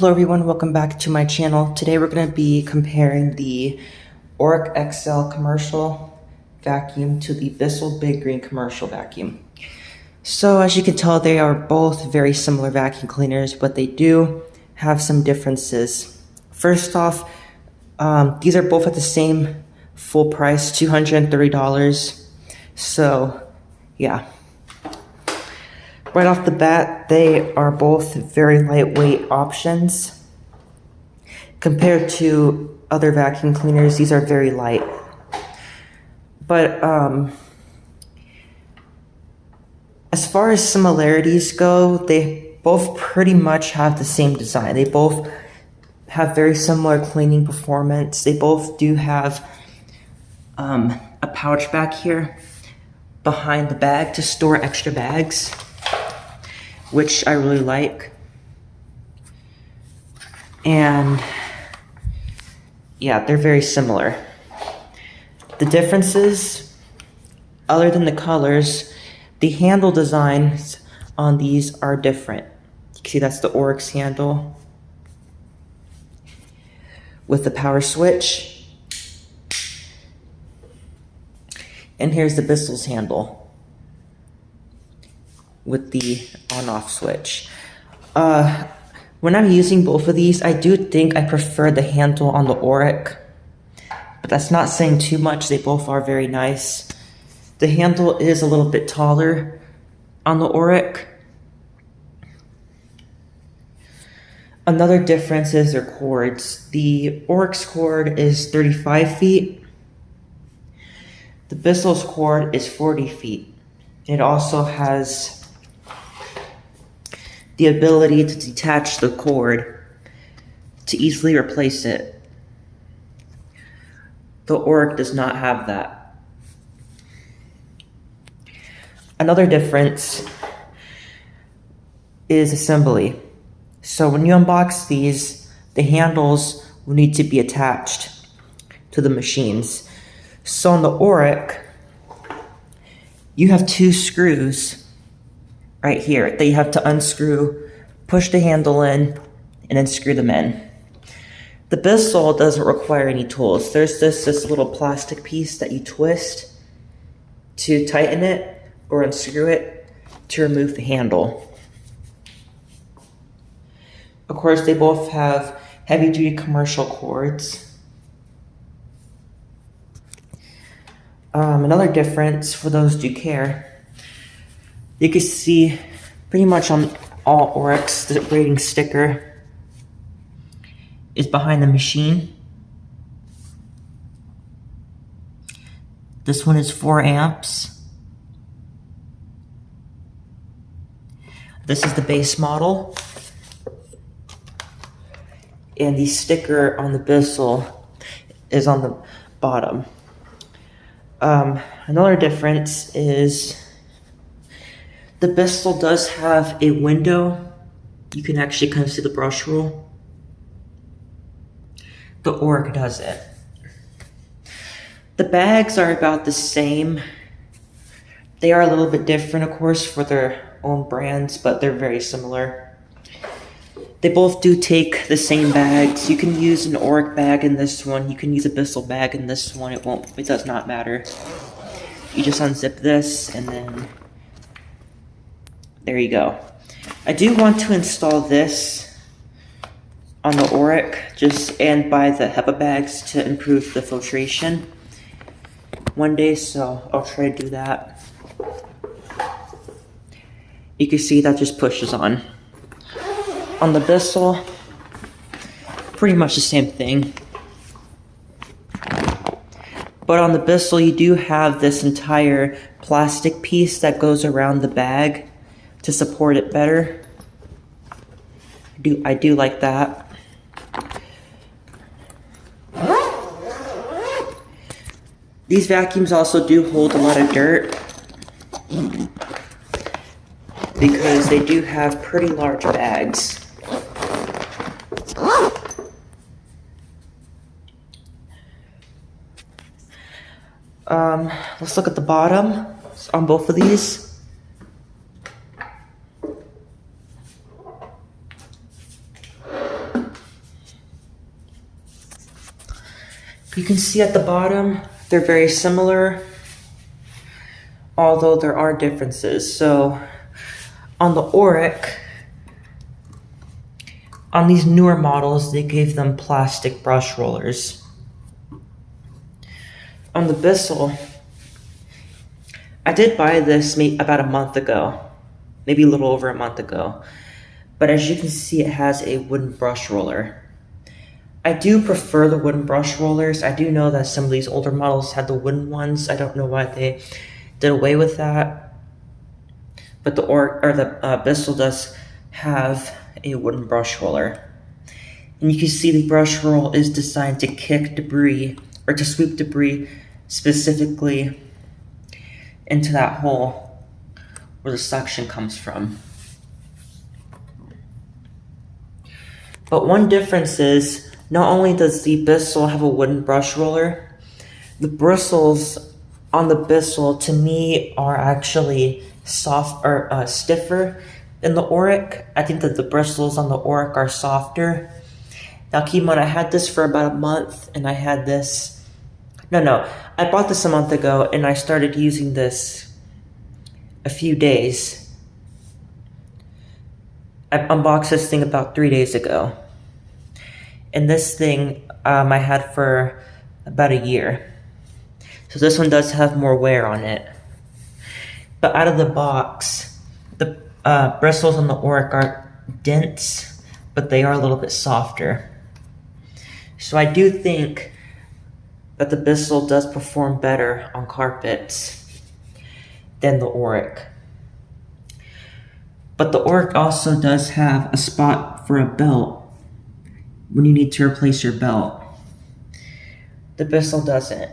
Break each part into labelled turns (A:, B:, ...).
A: Hello everyone, welcome back to my channel. Today we're going to be comparing the Oreck XL commercial vacuum to the Bissell Big Green commercial vacuum. So as you can tell, they are both very similar vacuum cleaners, but they do have some differences. First off, these are both at the same full price, $230. So yeah. Right off the bat, they are both very lightweight options. Compared to other vacuum cleaners, these are very light. But as far as similarities go, they both pretty much have the same design. They both have very similar cleaning performance. They both do have a pouch back here behind the bag to store extra bags, which I really like. And yeah, they're very similar. The differences, other than the colors, the handle designs on these are different. You can see that's the Oreck's handle with the power switch. And here's the Bissell's handle with the on-off switch. When I'm using both of these, I do think I prefer the handle on the Oreck, but that's not saying too much. They both are very nice. The handle is a little bit taller on the Oreck. Another difference is their cords. The Oreck's cord is 35 feet. The Bissell's cord is 40 feet. It also has the ability to detach the cord to easily replace it. The Oreck does not have that. Another difference is assembly. So when you unbox these, the handles will need to be attached to the machines. So on the Oreck, you have two screws right here that you have to unscrew, push the handle in, and then screw them in. The Bissell doesn't require any tools. There's this little plastic piece that you twist to tighten it or unscrew it to remove the handle. Of course, they both have heavy-duty commercial cords. Another difference for those who care, you can see pretty much on all Orecks, the rating sticker is behind the machine. This one is 4 amps. This is the base model. And the sticker on the Bissell is on the bottom. Another difference is the Bissell does have a window. You can actually kind of see the brush roll. The Oreck doesn't. The bags are about the same. They are a little bit different, of course, for their own brands, but they're very similar. They both do take the same bags. You can use an Oreck bag in this one. You can use a Bissell bag in this one. It does not matter. You just unzip this and then there you go. I do want to install this on the Oreck and buy the HEPA bags to improve the filtration one day, so I'll try to do that. You can see that just pushes on. On the Bissell, pretty much the same thing. But on the Bissell, you do have this entire plastic piece that goes around the bag to support it better. I do like that. These vacuums also do hold a lot of dirt because they do have pretty large bags. Let's look at the bottom on both of these. You can see at the bottom, they're very similar, although there are differences. So on the Oreck, on these newer models, they gave them plastic brush rollers. On the Bissell, I did buy this about a month ago, maybe a little over a month ago. But as you can see, it has a wooden brush roller. I do prefer the wooden brush rollers. I do know that some of these older models had the wooden ones. I don't know why they did away with that. But the Bissell does have a wooden brush roller. And you can see the brush roll is designed to kick debris, or to sweep debris specifically into that hole where the suction comes from. But one difference is, not only does the Bissell have a wooden brush roller, the bristles on the Bissell, to me, are actually stiffer than the Oreck. I think that the bristles on the Oreck are softer. Now keep in mind, I had this for about a month, and I had this... I bought this a month ago, and I started using this a few days. I unboxed this thing about 3 days ago. And this thing I had for about a year. So this one does have more wear on it. But out of the box, the bristles on the Oreck are dense, but they are a little bit softer. So I do think that the Bissell does perform better on carpets than the Oreck. But the Oreck also does have a spot for a belt when you need to replace your belt. The Bissell doesn't.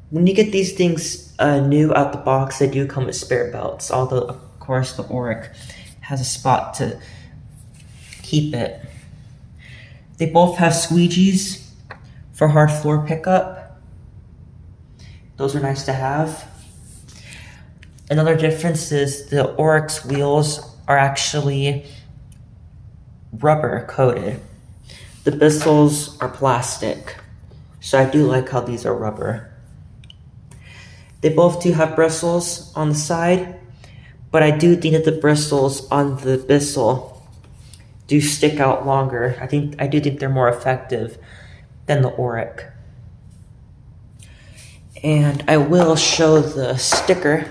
A: When you get these things new out the box, they do come with spare belts, although of course the Oreck has a spot to keep it. They both have squeegees for hard floor pickup. Those are nice to have. Another difference is the Oreck's wheels are actually rubber coated. The Bissells are plastic, so I do like how these are rubber. They both do have bristles on the side, but I do think that the bristles on the Bissell do stick out longer. I do think they're more effective than the Oreck. And I will show the sticker.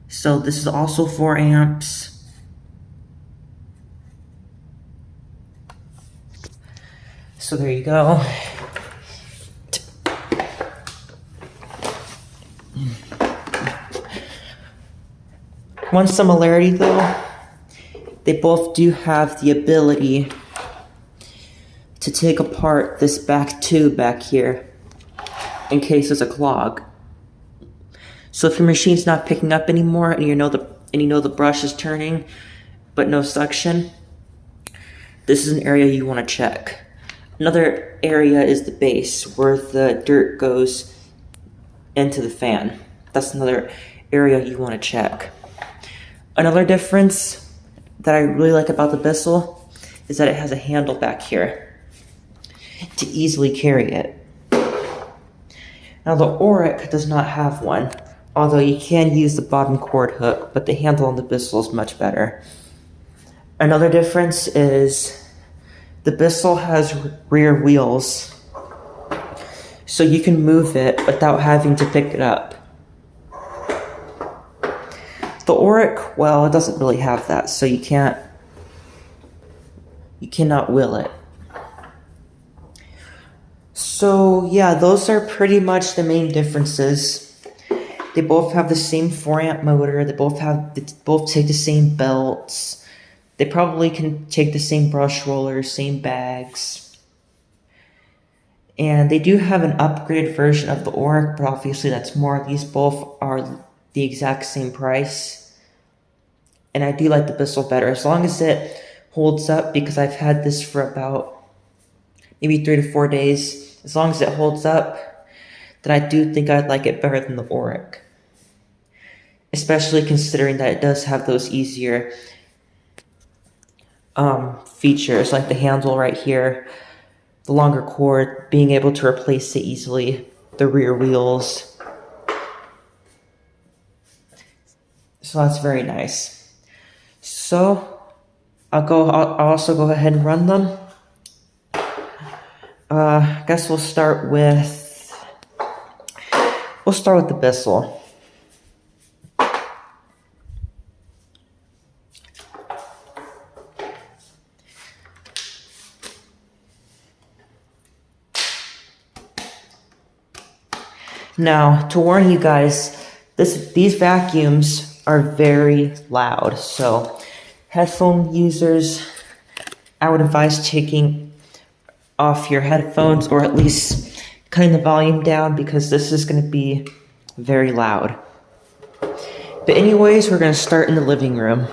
A: So this is also 4 amps. So there you go. One similarity though, they both do have the ability to take apart this back tube back here in case there's a clog. So if your machine's not picking up anymore and you know the brush is turning but no suction, this is an area you want to check. Another area is the base where the dirt goes into the fan. That's another area you want to check. Another difference that I really like about the Bissell is that it has a handle back here to easily carry it. Now the Oreck does not have one, although you can use the bottom cord hook, but the handle on the Bissell is much better. Another difference is the Bissell has rear wheels, so you can move it without having to pick it up. The Oreck, well, it doesn't really have that, so you cannot wheel it. So yeah, those are pretty much the main differences. They both have the same 4 amp motor. They both take the same belts. They probably can take the same brush rollers, same bags. And they do have an upgraded version of the Oreck, but obviously that's more. These both are the exact same price. And I do like the Bissell better, as long as it holds up, because I've had this for about maybe 3 to 4 days. As long as it holds up, then I do think I'd like it better than the Oreck. Especially considering that it does have those easier features, like the handle right here, the longer cord, being able to replace it easily, the rear wheels. So that's very nice. So I'll also go ahead and run them. I guess we'll start with the Bissell. Now, to warn you guys, these vacuums are very loud, so headphone users, I would advise taking off your headphones or at least cutting the volume down because this is going to be very loud. But anyways, we're going to start in the living room.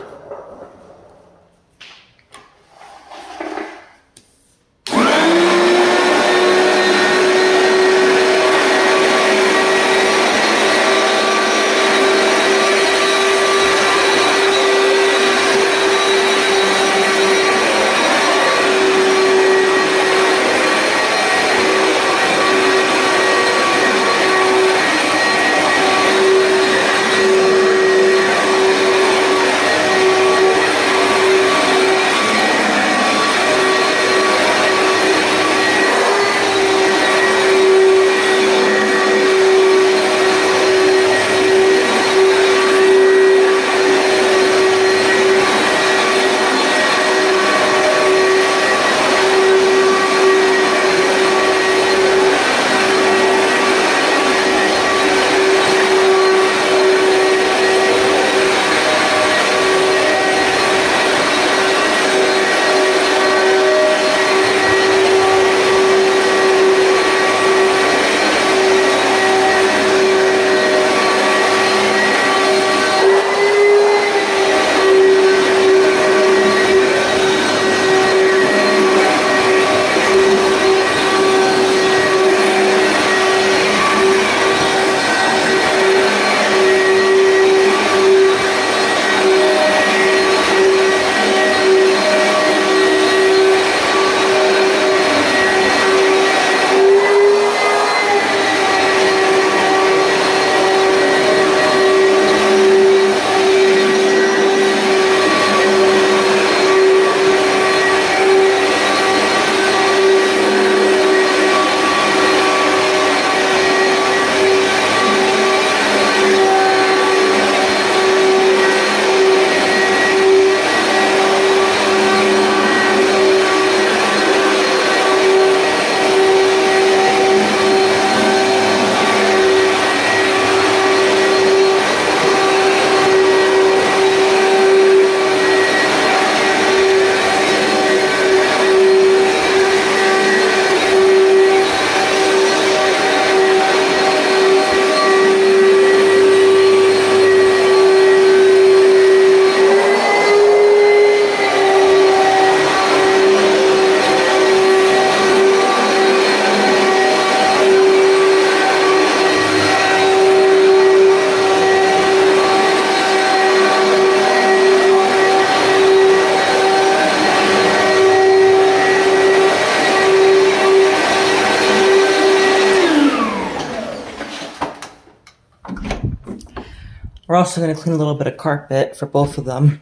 A: We're also going to clean a little bit of carpet for both of them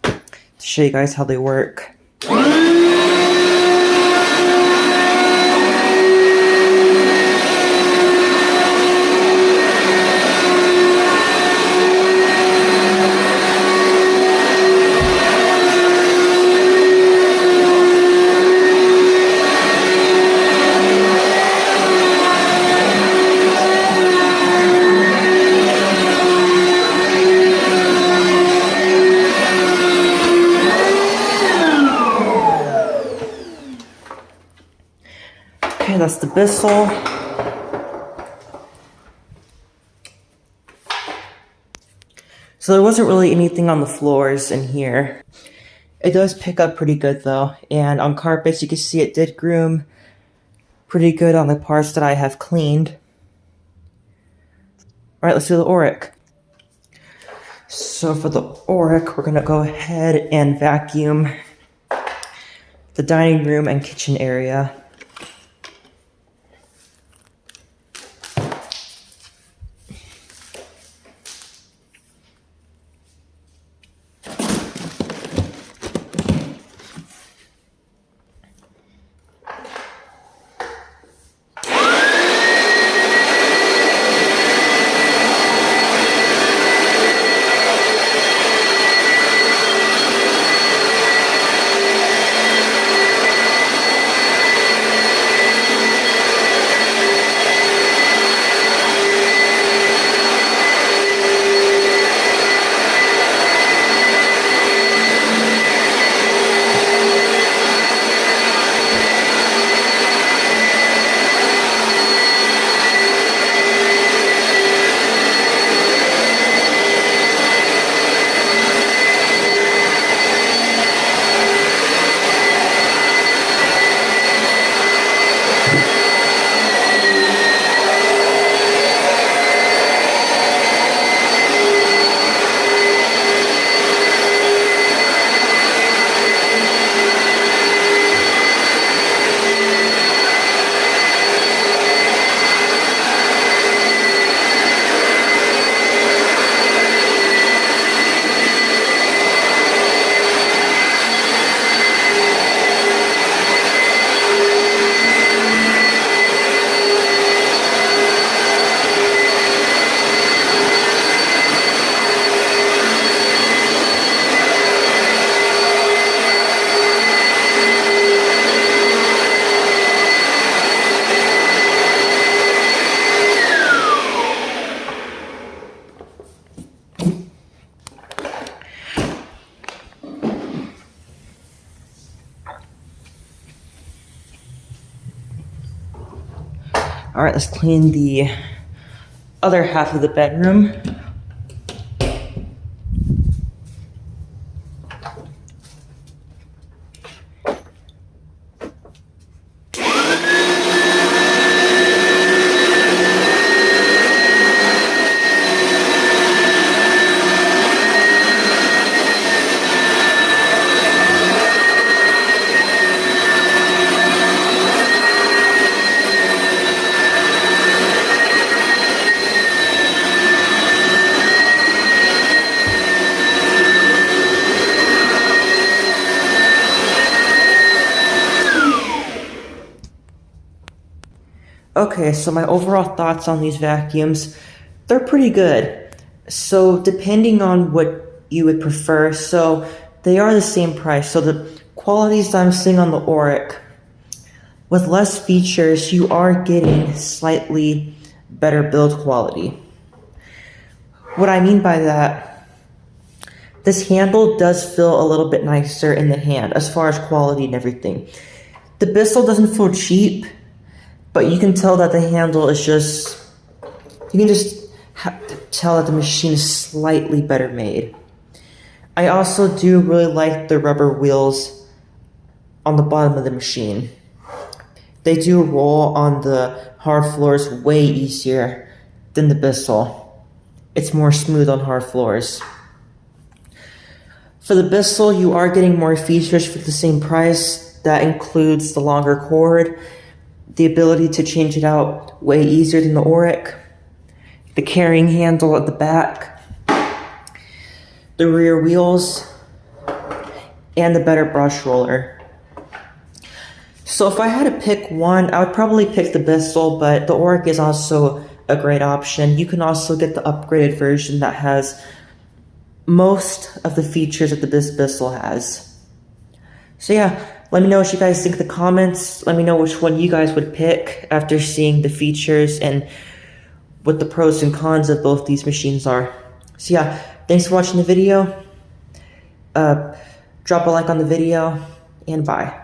A: to show you guys how they work. Okay, that's the Bissell. So there wasn't really anything on the floors in here. It does pick up pretty good though, and on carpets you can see it did groom pretty good on the parts that I have cleaned. Alright, let's do the Oreck. So So for the Oreck, we're gonna go ahead and vacuum the dining room and kitchen area. All right, let's clean the other half of the bedroom. Okay, so my overall thoughts on these vacuums, they're pretty good. So depending on what you would prefer, so they are the same price. So the qualities that I'm seeing on the Oreck, with less features, you are getting slightly better build quality. What I mean by that, this handle does feel a little bit nicer in the hand as far as quality and everything. The Bissell doesn't feel cheap, but you can tell that the handle is just, you can just tell that the machine is slightly better made. I also do really like the rubber wheels on the bottom of the machine. They do roll on the hard floors way easier than the Bissell. It's more smooth on hard floors. For the Bissell, you are getting more features for the same price. That includes the longer cord, the ability to change it out way easier than the Oreck, the carrying handle at the back, the rear wheels, and the better brush roller. So if I had to pick one, I would probably pick the Bissell, but the Oreck is also a great option. You can also get the upgraded version that has most of the features that the Bissell has. So yeah, let me know what you guys think in the comments. Let me know which one you guys would pick after seeing the features and what the pros and cons of both these machines are. So yeah, thanks for watching the video. Drop a like on the video, and bye.